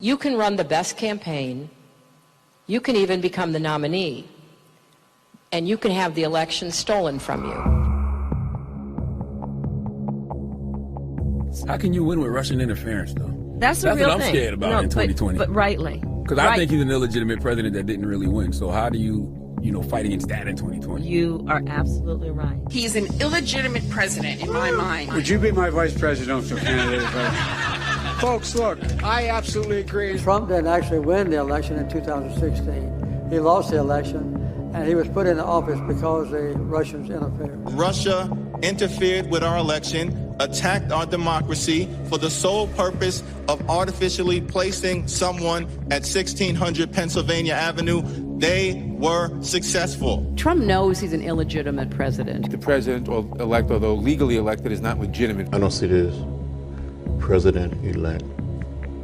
You can run the best campaign, you can even become the nominee, and you can have the election stolen from you. How can you win with Russian interference, though? That's the real what I'm thing. scared about in 2020. But rightly. Because I think he's an illegitimate president that didn't really win. So how do you fight against that in 2020? You are absolutely right. He's an illegitimate president in my mind. Would you be my vice presidential candidate? Folks, look, I absolutely agree. Trump didn't actually win the election in 2016. He lost the election, and he was put into office because the Russians interfered. Russia interfered with our election, attacked our democracy for the sole purpose of artificially placing someone at 1600 Pennsylvania Avenue. They were successful. Trump knows he's an illegitimate president. The president-elect, although legally elected, is not legitimate. I don't see this president-elect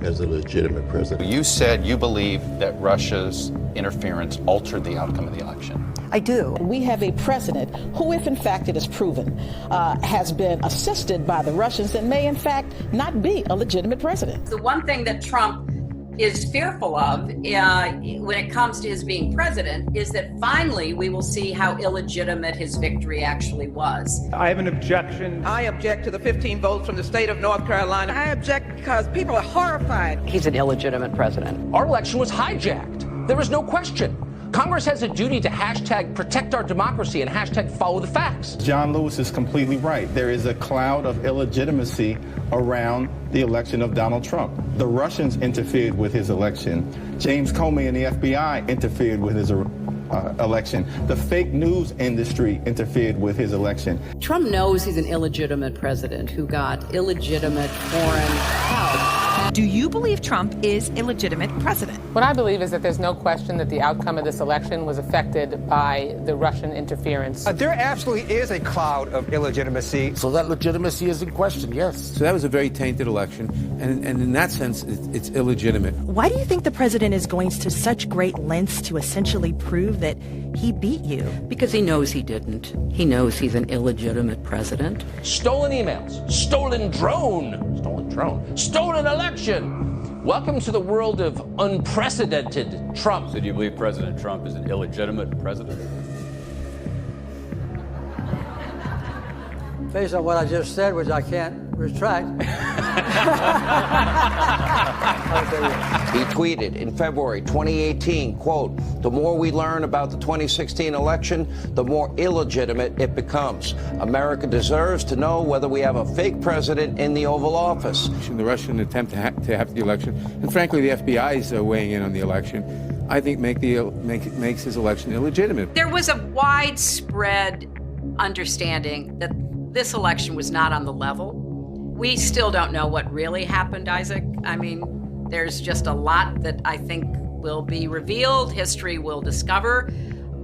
as a legitimate president. You said you believe that Russia's interference altered the outcome of the election. I do. We have a president who, if in fact it is proven, has been assisted by the Russians and may in fact not be a legitimate president. The one thing that Trump is fearful of when it comes to his being president is that finally we will see how illegitimate his victory actually was. I have an objection. I object to the 15 votes from the state of North Carolina. I object because people are horrified. He's an illegitimate president. Our election was hijacked. There is no question. Congress has a duty to hashtag protect our democracy and hashtag follow the facts. John Lewis is completely right. There is a cloud of illegitimacy around the election of Donald Trump. The Russians interfered with his election. James Comey and the FBI interfered with his election. The fake news industry interfered with his election. Trump knows he's an illegitimate president who got illegitimate foreign help. Do you believe Trump is illegitimate president? What I believe is that there's no question that the outcome of this election was affected by the Russian interference. There absolutely is a cloud of illegitimacy. So that legitimacy is in question, yes. So that was a very tainted election, and in that sense, it's illegitimate. Why do you think the president is going to such great lengths to essentially prove that he beat you? Because he knows he didn't. He knows he's an illegitimate president. Stolen emails, stolen election. Welcome to the world of unprecedented Trump. So do you believe President Trump is an illegitimate president? Based on what I just said, which I can't retract. He tweeted in February 2018, quote, "The more we learn about the 2016 election, the more illegitimate it becomes. America deserves to know whether we have a fake president in the Oval Office." The Russian attempt to have the election, and frankly, the FBI is weighing in on the election, I think makes his election illegitimate. There was a widespread understanding that this election was not on the level. We still don't know what really happened, Isaac. I mean, there's just a lot that I think will be revealed, history will discover,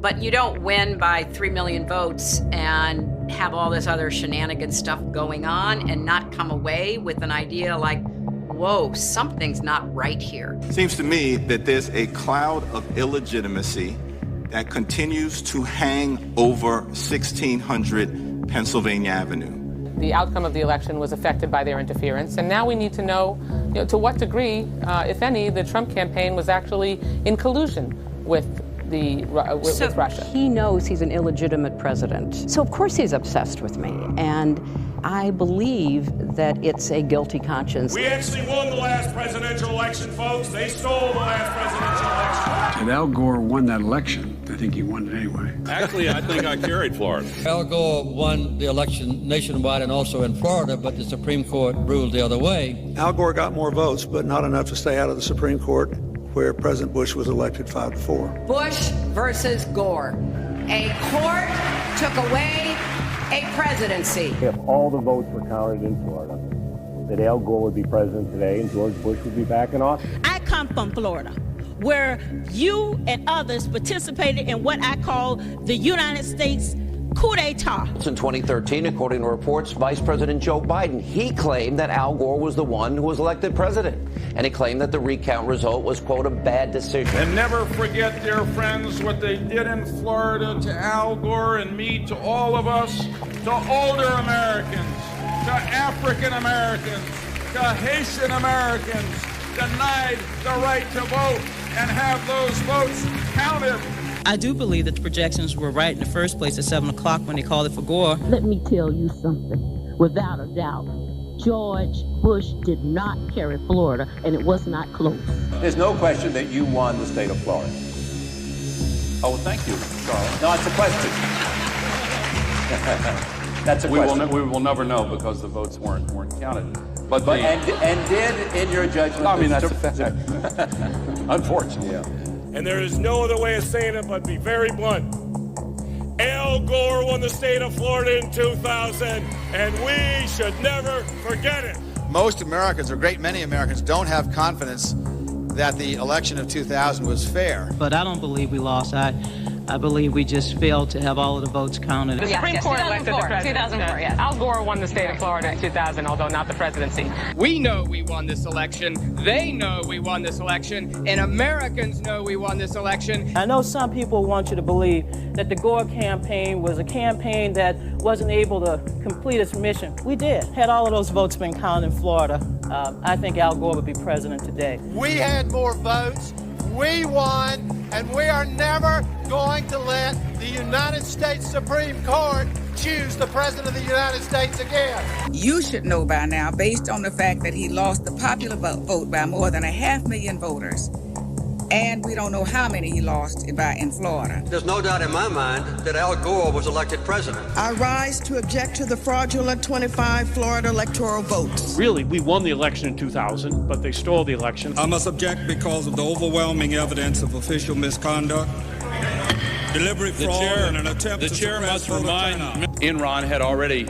but you don't win by 3 million votes and have all this other shenanigan stuff going on and not come away with an idea like, whoa, something's not right here. Seems to me that there's a cloud of illegitimacy that continues to hang over 1600 Pennsylvania Avenue. The outcome of the election was affected by their interference, and now we need to know, to what degree, if any, the Trump campaign was actually in collusion with with Russia. He knows he's an illegitimate president. So of course he's obsessed with me, and I believe that it's a guilty conscience. We actually won the last presidential election, folks. They stole the last presidential election. And Al Gore won that election. I think he won it anyway. Actually, I think I carried Florida. Al Gore won the election nationwide and also in Florida, but the Supreme Court ruled the other way. Al Gore got more votes, but not enough to stay out of the Supreme Court, where President Bush was elected 5-4. Bush versus Gore. A court took away a presidency. If all the votes were counted in Florida, that Al Gore would be president today and George Bush would be back in office. I come from Florida, where you and others participated in what I call the United States coup d'etat. In 2013, according to reports, Vice President Joe Biden, he claimed that Al Gore was the one who was elected president. And he claimed that the recount result was, quote, a bad decision. And never forget, dear friends, what they did in Florida to Al Gore and me, to all of us, to older Americans, to African Americans, to Haitian Americans, denied the right to vote and have those votes counted. I do believe that the projections were right in the first place at 7 o'clock when they called it for Gore. Let me tell you something. Without a doubt, George Bush did not carry Florida, and it was not close. There's no question that you won the state of Florida. Oh, well, thank you, Charles. No, it's a question. That's a question. We will never know because the votes weren't counted. But did, in your judgment... I mean, that's a fact. Unfortunately. Yeah. And there is no other way of saying it but be very blunt. Al Gore won the state of Florida in 2000, and we should never forget it. Most Americans, or a great many Americans, don't have confidence that the election of 2000 was fair. But I don't believe we lost. I believe we just failed to have all of the votes counted. The Supreme Court elected the president. 2004, yes. Al Gore won the state of Florida in 2000, although not the presidency. We know we won this election. They know we won this election. And Americans know we won this election. I know some people want you to believe that the Gore campaign was a campaign that wasn't able to complete its mission. We did. Had all of those votes been counted in Florida, I think Al Gore would be president today. We had more votes. We won, and we are never going to let the United States Supreme Court choose the President of the United States again. You should know by now, based on the fact that he lost the popular vote by more than 500,000 voters, and we don't know how many he lost in Florida. There's no doubt in my mind that Al Gore was elected president. I rise to object to the fraudulent 25 Florida electoral votes. Really, we won the election in 2000, but they stole the election. I must object because of the overwhelming evidence of official misconduct, deliberate fraud, and an attempt to suppress voter turnout. Enron had already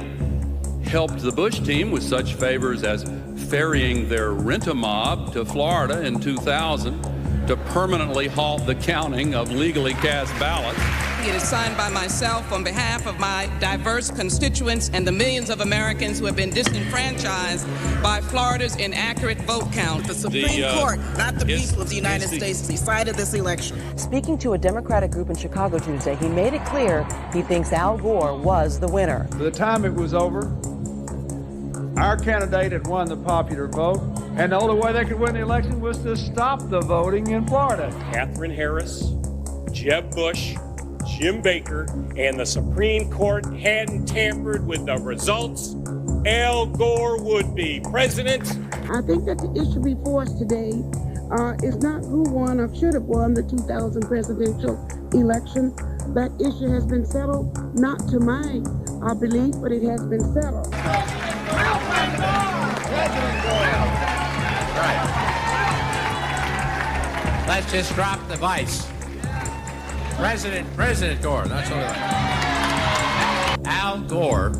helped the Bush team with such favors as ferrying their rent-a-mob to Florida in 2000 to permanently halt the counting of legally cast ballots. It is signed by myself on behalf of my diverse constituents and the millions of Americans who have been disenfranchised by Florida's inaccurate vote count. The Supreme Court, not the people of the United States, decided this election. Speaking to a Democratic group in Chicago Tuesday, he made it clear he thinks Al Gore was the winner. By the time it was over, our candidate had won the popular vote, and the only way they could win the election was to stop the voting in Florida. Catherine Harris, Jeb Bush, Jim Baker, and the Supreme Court hadn't tampered with the results, Al Gore would be president. I think that the issue before us today is not who won or should have won the 2000 presidential election. That issue has been settled, not to my belief, but it has been settled. Let's just drop the vice. President Gore, that's all right. Al Gore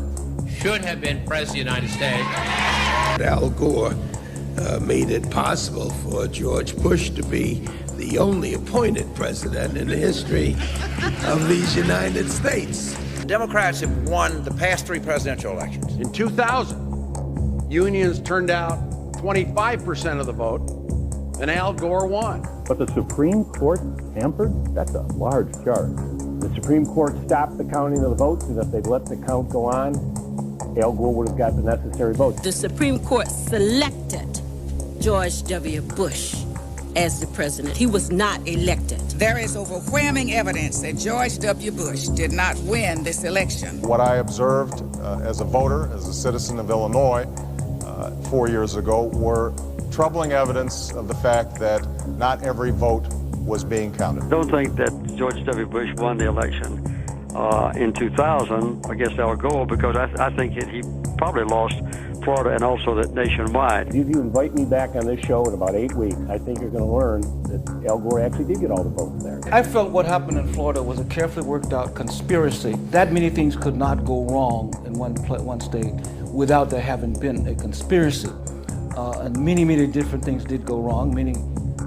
should have been President of the United States. Al Gore made it possible for George Bush to be the only appointed president in the history of these United States. Democrats have won the past 3 presidential elections. In 2000, unions turned out 25% of the vote, and Al Gore won. But the Supreme Court tampered? That's a large charge. The Supreme Court stopped the counting of the votes, and if they'd let the count go on, Al Gore would have got the necessary votes. The Supreme Court selected George W. Bush as the president. He was not elected. There is overwhelming evidence that George W. Bush did not win this election. What I observed as a voter, as a citizen of Illinois 4 years ago, were troubling evidence of the fact that not every vote was being counted. I don't think that George W. Bush won the election in 2000 against Al Gore, because I think he probably lost Florida and also that nationwide. If you invite me back on this show in about 8 weeks, I think you're going to learn that Al Gore actually did get all the votes there. I felt what happened in Florida was a carefully worked out conspiracy. That many things could not go wrong in one state without there having been a conspiracy. And many different things did go wrong. Many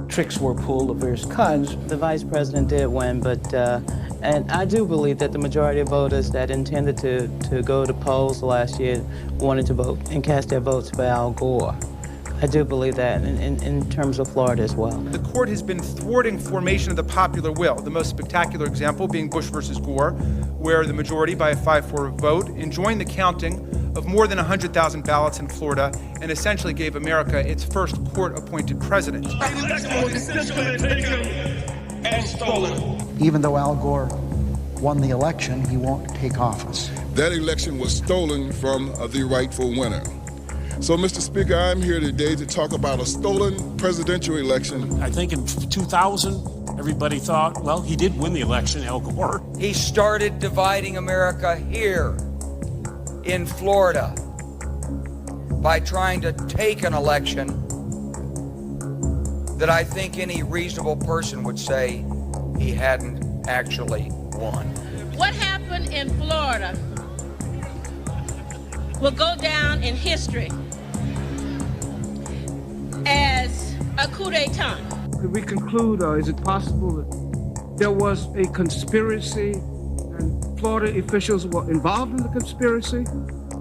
tricks were pulled of various kinds. The vice president did win, but and I do believe that the majority of voters that intended to go to polls last year wanted to vote and cast their votes for Al Gore. I do believe that in terms of Florida as well. The court has been thwarting formation of the popular will, the most spectacular example being Bush versus Gore, where the majority, by a 5-4 vote, enjoined the counting of more than 100,000 ballots in Florida and essentially gave America its first court-appointed president. Even though Al Gore won the election, he won't take office. That election was stolen from the rightful winner. So, Mr. Speaker, I'm here today to talk about a stolen presidential election. I think in 2000, everybody thought, well, he did win the election, Al Gore. He started dividing America here in Florida by trying to take an election that I think any reasonable person would say he hadn't actually won. What happened in Florida will go down in history as a coup d'etat. Could we conclude, or is it possible that there was a conspiracy and Florida officials were involved in the conspiracy?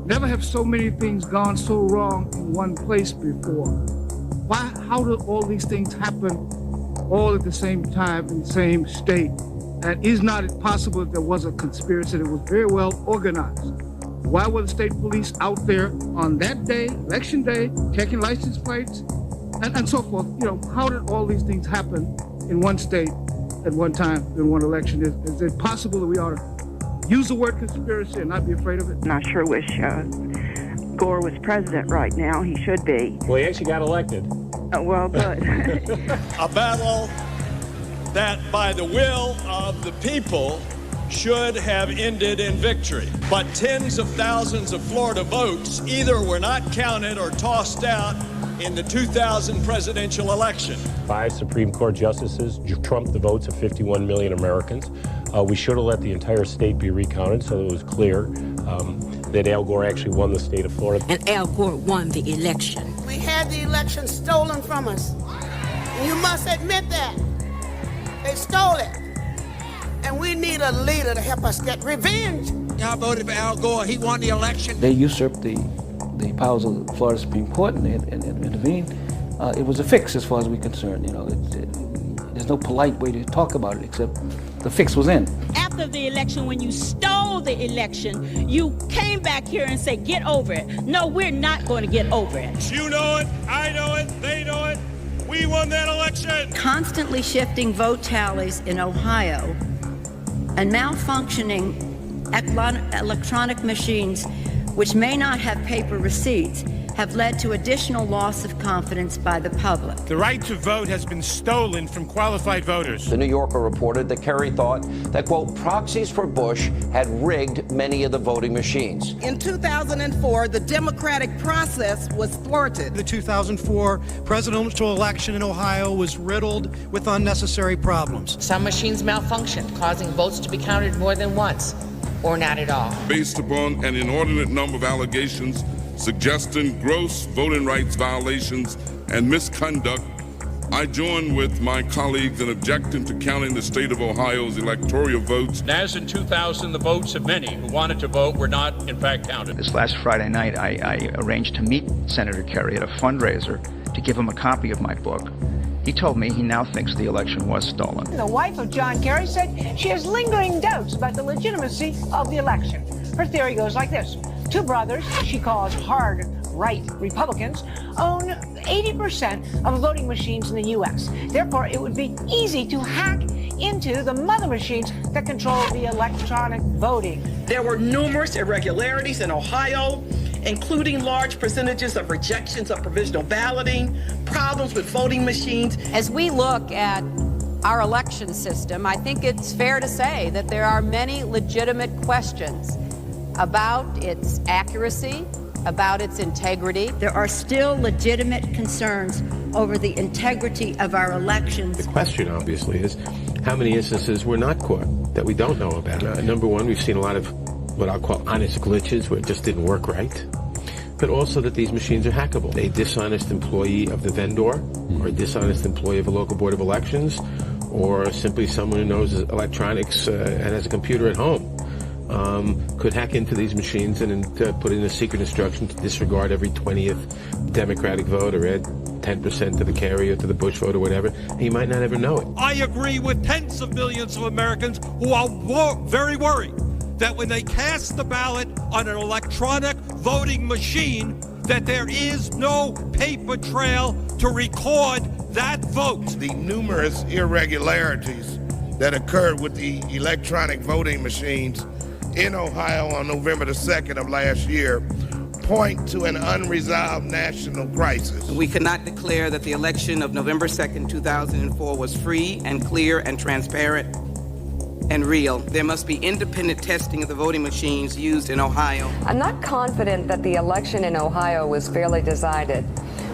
Never have so many things gone so wrong in one place before. Why? How do all these things happen all at the same time in the same state? And is not it possible that there was a conspiracy that was very well organized? Why were the state police out there on that day, election day, checking license plates and so forth? You know, how did all these things happen in one state at one time in one election? Is it possible that we ought to use the word conspiracy and not be afraid of it? And I sure wish Gore was president right now. He should be. Well, he actually got elected. Well, good. A battle that by the will of the people should have ended in victory. But tens of thousands of Florida votes either were not counted or tossed out in the 2000 presidential election. 5 Supreme Court justices trumped the votes of 51 million Americans. We should have let the entire state be recounted so that it was clear that Al Gore actually won the state of Florida. And Al Gore won the election. We had the election stolen from us. And you must admit that. They stole it. And we need a leader to help us get revenge. I voted for Al Gore. He won the election. They usurped the powers of the Florida Supreme Court and intervened. It was a fix as far as we're concerned. You know, there's no polite way to talk about it except the fix was in. After the election, when you stole the election, you came back here and said, get over it. No, we're not going to get over it. You know it, I know it, they know it. We won that election. Constantly shifting vote tallies in Ohio and malfunctioning electronic machines, which may not have paper receipts, have led to additional loss of confidence by the public. The right to vote has been stolen from qualified voters. The New Yorker reported that Kerry thought that, quote, proxies for Bush had rigged many of the voting machines. In 2004, the democratic process was thwarted. The 2004 presidential election in Ohio was riddled with unnecessary problems. Some machines malfunctioned, causing votes to be counted more than once, or not at all. Based upon an inordinate number of allegations suggesting gross voting rights violations and misconduct, I join with my colleagues in objecting to counting the state of Ohio's electoral votes. As in 2000, the votes of many who wanted to vote were not, in fact, counted. This last Friday night, I arranged to meet Senator Kerry at a fundraiser to give him a copy of my book. He told me he now thinks the election was stolen. The wife of John Kerry said she has lingering doubts about the legitimacy of the election. Her theory goes like this. 2 brothers, she calls hard right Republicans, own 80% of the voting machines in the U.S. Therefore, it would be easy to hack into the mother machines that control the electronic voting. There were numerous irregularities in Ohio, including large percentages of rejections of provisional balloting, problems with voting machines. As we look at our election system, I think it's fair to say that there are many legitimate questions about its accuracy, about its integrity. There are still legitimate concerns over the integrity of our elections. The question, obviously, is how many instances were not caught that we don't know about? Number one, we've seen a lot of what I'll call honest glitches where it just didn't work right. But also that these machines are hackable. A dishonest employee of the vendor, or a dishonest employee of a local board of elections, or simply someone who knows electronics and has a computer at home. Could hack into these machines and put in a secret instruction to disregard every 20th Democratic vote or add 10% to the Kerry or to the Bush vote or whatever. And you might not ever know it. I agree with tens of millions of Americans who are very worried that when they cast the ballot on an electronic voting machine, that there is no paper trail to record that vote. The numerous irregularities that occurred with the electronic voting machines in Ohio on November the 2nd of last year point to an unresolved national crisis. We cannot declare that the election of November 2nd, 2004 was free and clear and transparent and real. There must be independent testing of the voting machines used in Ohio. I'm not confident that the election in Ohio was fairly decided.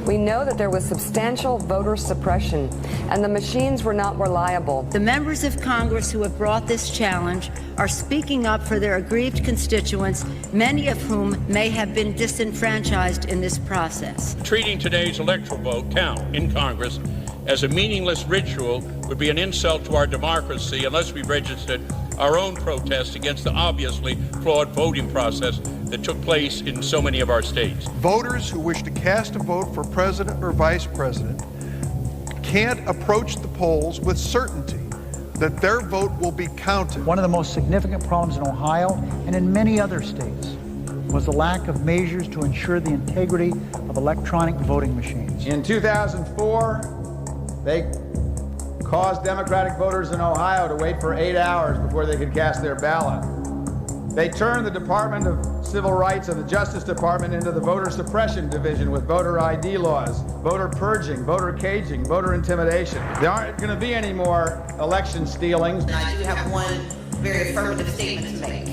We know that there was substantial voter suppression, and the machines were not reliable. The members of Congress who have brought this challenge are speaking up for their aggrieved constituents, many of whom may have been disenfranchised in this process. Treating today's electoral vote count in Congress as a meaningless ritual would be an insult to our democracy unless we registered our own protest against the obviously flawed voting process that took place in so many of our states. Voters who wish to cast a vote for president or vice president can't approach the polls with certainty that their vote will be counted. One of the most significant problems in Ohio and in many other states was the lack of measures to ensure the integrity of electronic voting machines. In 2004, they caused Democratic voters in Ohio to wait for 8 hours before they could cast their ballot. They turned the Department of Civil Rights and the Justice Department into the voter suppression division with voter ID laws, voter purging, voter caging, voter intimidation. There aren't going to be any more election stealings. And I do have one very affirmative statement to make.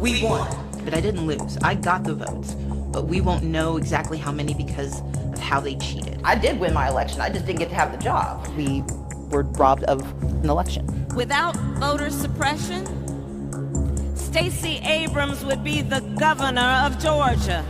We won. But I didn't lose. I got the votes. But we won't know exactly how many because of how they cheated. I did win my election. I just didn't get to have the job. We were robbed of an election. Without voter suppression, Stacey Abrams would be the governor of Georgia.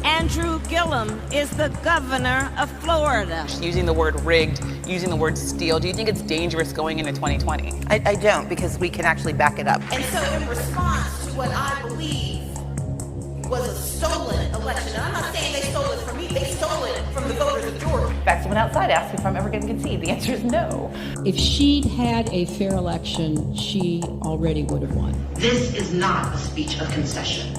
Andrew Gillum is the governor of Florida. Using the word rigged, using the word steal, do you think it's dangerous going into 2020? I don't, because we can actually back it up. And so in response to what I believe was a stolen election, and I'm not saying they stole it from me, they stole it from the voters of Georgia. In fact, someone outside asked me if I'm ever going to concede. The answer is no. If she'd had a fair election, she already would have won. This is not a speech of concession.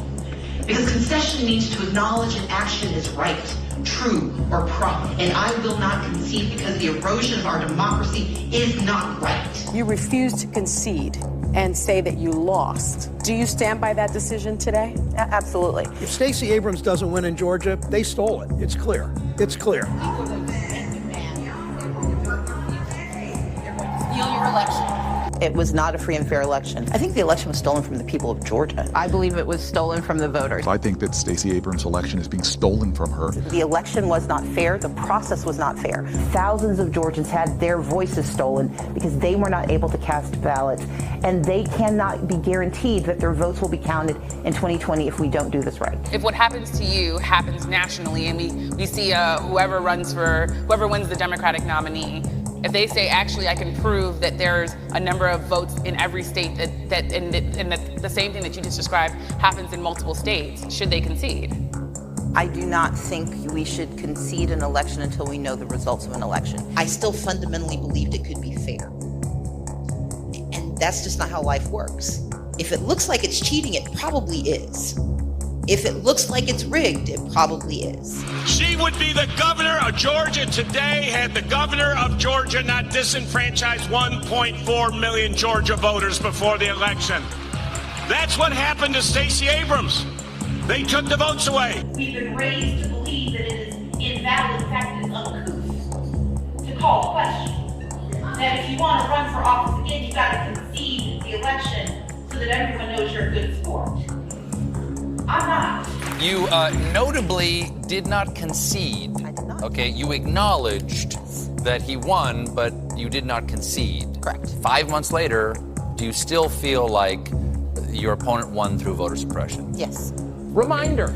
Because concession means to acknowledge an action is right, true, or proper. And I will not concede because the erosion of our democracy is not right. You refuse to concede and say that you lost. Do you stand by that decision today? Absolutely. If Stacey Abrams doesn't win in Georgia, they stole it. It's clear. It's clear. Steal your election. It was not a free and fair election. I think the election was stolen from the people of Georgia. I believe it was stolen from the voters. I think that Stacey Abrams' election is being stolen from her. The election was not fair. The process was not fair. Thousands of Georgians had their voices stolen because they were not able to cast ballots, and they cannot be guaranteed that their votes will be counted in 2020 if we don't do this right. If what happens to you happens nationally, and we see whoever wins the Democratic nominee, if they say, actually, I can prove that there's a number of votes in every state and that the same thing that you just described happens in multiple states, should they concede? I do not think we should concede an election until we know the results of an election. I still fundamentally believed it could be fair. And that's just not how life works. If it looks like it's cheating, it probably is. If it looks like it's rigged, it probably is. She would be the governor of Georgia today had the governor of Georgia not disenfranchised 1.4 million Georgia voters before the election. That's what happened to Stacey Abrams. They took the votes away. We've been raised to believe that it is invalid, in fact, it's uncouth to call question. That if you want to run for office again, you've got to concede the election so that everyone knows you're a good sport. I'm not. You notably did not concede. I did not. Okay, you acknowledged that he won, but you did not concede. Correct. 5 months later, do you still feel like your opponent won through voter suppression? Yes. Reminder,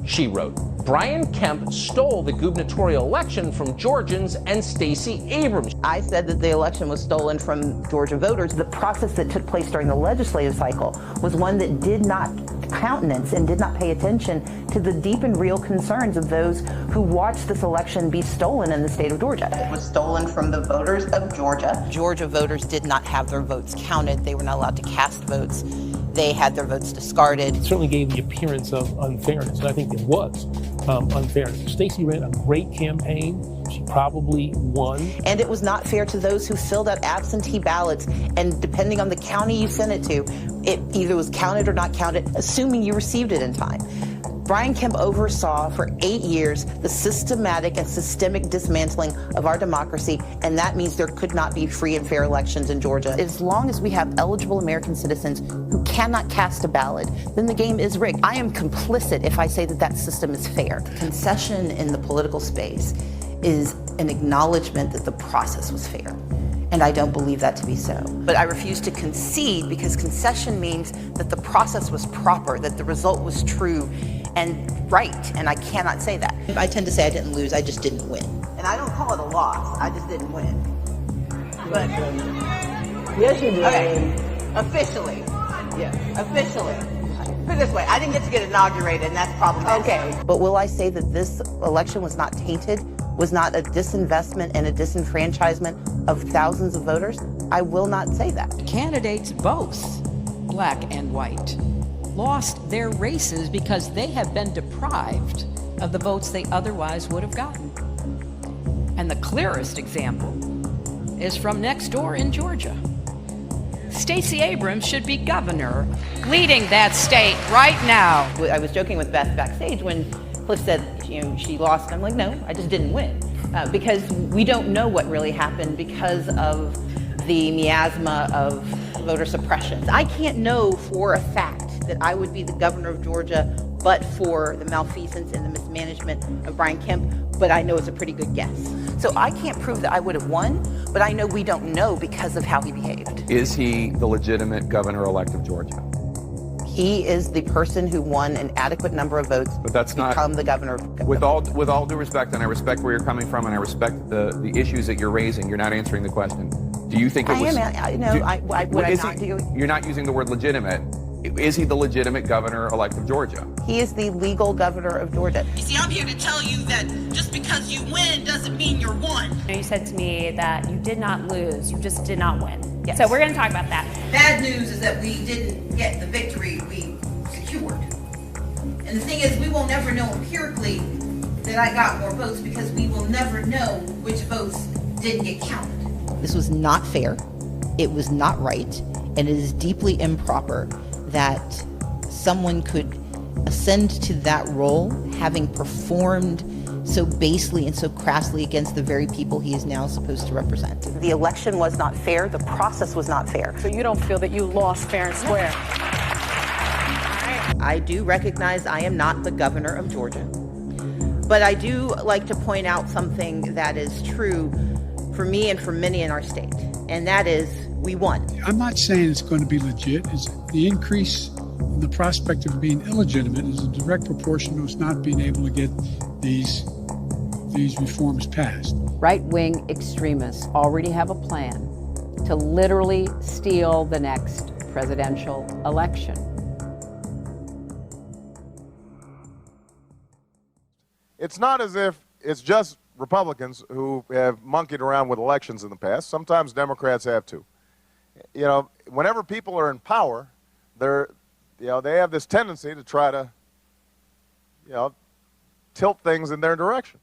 she wrote, Brian Kemp stole the gubernatorial election from Georgians and Stacey Abrams. I said that the election was stolen from Georgia voters. The process that took place during the legislative cycle was one that did not countenance and did not pay attention to the deep and real concerns of those who watched this election be stolen in the state of Georgia. It was stolen from the voters of Georgia. Georgia voters did not have their votes counted. They were not allowed to cast votes. They had their votes discarded. It certainly gave the appearance of unfairness, and I think there was unfairness. Stacey ran a great campaign. She probably won. And it was not fair to those who filled out absentee ballots, and depending on the county you sent it to, it either was counted or not counted, assuming you received it in time. Brian Kemp oversaw for 8 years the systematic and systemic dismantling of our democracy, and that means there could not be free and fair elections in Georgia. As long as we have eligible American citizens who cannot cast a ballot, then the game is rigged. I am complicit if I say that that system is fair. Concession in the political space is an acknowledgement that the process was fair. And I don't believe that to be so. But I refuse to concede, because concession means that the process was proper, that the result was true and right, and I cannot say that. I tend to say I didn't lose, I just didn't win. And I don't call it a loss, I just didn't win. But yes, you did. Okay, officially. Yeah. Officially. Put it this way, I didn't get to get inaugurated, and that's problematic. Okay. But will I say that this election was not tainted, was not a disinvestment and a disenfranchisement of thousands of voters? I will not say that. Candidates, both black and white, lost their races because they have been deprived of the votes they otherwise would have gotten. And the clearest example is from next door in Georgia. Stacey Abrams should be governor, leading that state right now. I was joking with Beth backstage when Cliff said, she lost. I'm like, no, I just didn't win. Because we don't know what really happened because of the miasma of voter suppression. I can't know for a fact that I would be the governor of Georgia but for the malfeasance and the mismanagement of Brian Kemp, but I know it's a pretty good guess. So I can't prove that I would have won, but I know we don't know because of how he behaved. Is he the legitimate governor-elect of Georgia? He is the person who won an adequate number of votes but that's to become the governor of With all due respect, and I respect where you're coming from, and I respect the issues that you're raising, you're not answering the question. Do you think it was... You're not using the word legitimate. Is he the legitimate governor-elect of Georgia? He is the legal governor of Georgia. You see, I'm here to tell you that just because you win doesn't mean you're won. You said to me that you did not lose, you just did not win. Yes. So we're going to talk about that. Bad news is that we didn't get the victory we secured. And the thing is, we will never know empirically that I got more votes because we will never know which votes didn't get counted. This was not fair, it was not right, and it is deeply improper that someone could ascend to that role having performed so basely and so crassly against the very people he is now supposed to represent. The election was not fair, the process was not fair. So you don't feel that you lost fair and square? I do recognize I am not the governor of Georgia, but I do like to point out something that is true for me and for many in our state, and that is we won. I'm not saying it's going to be legit. It's the increase in the prospect of being illegitimate is a direct proportion to us not being able to get these reforms passed. Right-wing extremists already have a plan to literally steal the next presidential election. It's not as if it's just Republicans who have monkeyed around with elections in the past. Sometimes Democrats have too. Whenever people are in power, they have this tendency to try to, tilt things in their direction.